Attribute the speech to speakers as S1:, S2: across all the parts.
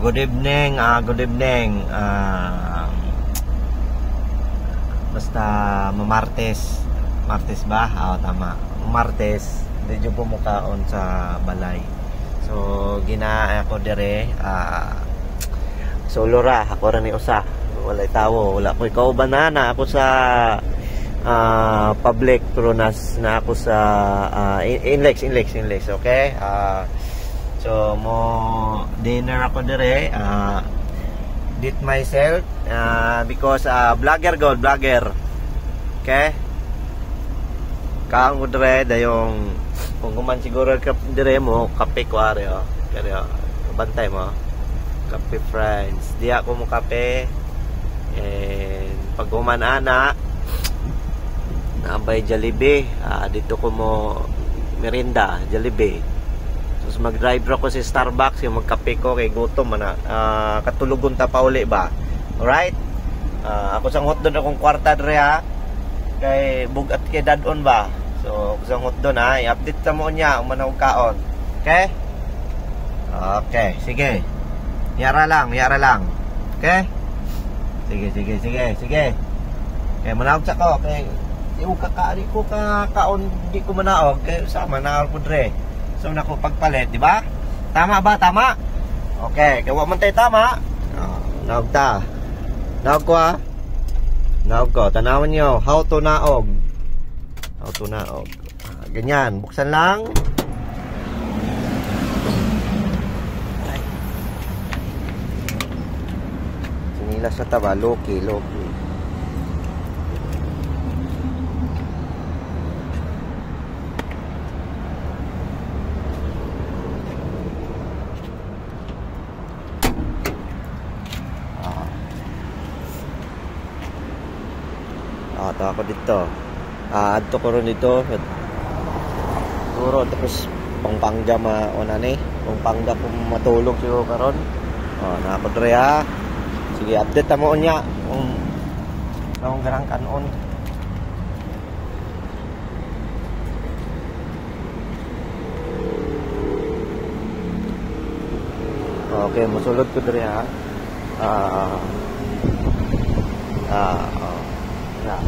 S1: Good evening, good evening. Basta Martes. Martes ba? Tama. Martes, medyo pumukaon sa balay. So, gina ako dire, solo ra, ako ra ni usa. Walay tawo, wala ko ikaw banana ako sa public pero na ako sa inlex, okay? So mo dinner ako dire, did myself because vlogger, okay? Kaang ko dire dayong kung kuman siguro ka dire mo kape ko are kaya bantay mo kape friends di ako mo kape and pag ana nabay Jollibee, dito ko mo merinda Jollibee. Tapos mag-drive ako sa Starbucks, yung magkape ko kay gutom na katulugon ta pa uli ba. Alright? Ako sang hotdon akong kwarta dre ha. Kay bugat kay dadon ba. So ako sang hotdon ha, i-update ta mo niya umanong kaon. Okay? Okay, sige. Yara lang. Okay? Sige. Kay manawag sa ko kay yung kakaari ko kaon di ko manaog kay sama na ako dre. So nako pagpalit, di ba? Tama ba? Tama? Okay, kaya man tayo tama. Naog ta. Naog ko ha. Naog ko. Tanawan nyo. How to naog. Ganyan. Buksan lang. Sinilas na taba. Loki. Ito ako dito. Adto ko ron dito. Siguro tapos pangpangga maunani. Pangpangga kung matulog siguro karon. Nakapodre ha. Sige, update ta mo niya kung garang kanon. Okay, musulod ko dire ha. Ya.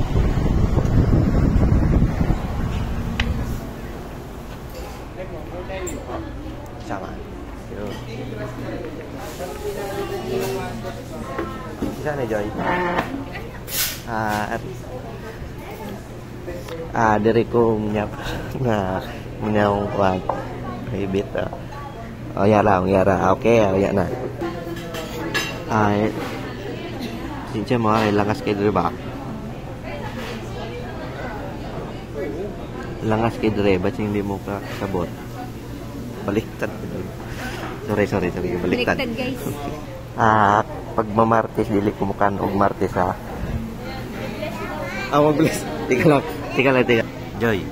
S1: Sama. Sana Joy. Dari ko nyap na menyang kuat. Ribet. Yara. Okay, ya na. Since mo ay langas kay ba? Langas kay dire, ba't hindi mo kasabot? Baliktad. Sorry, baliktad.
S2: Guys.
S1: Pag mamartes, dili ko mukan og martes ha. Mabilis. Tika lang. Joy.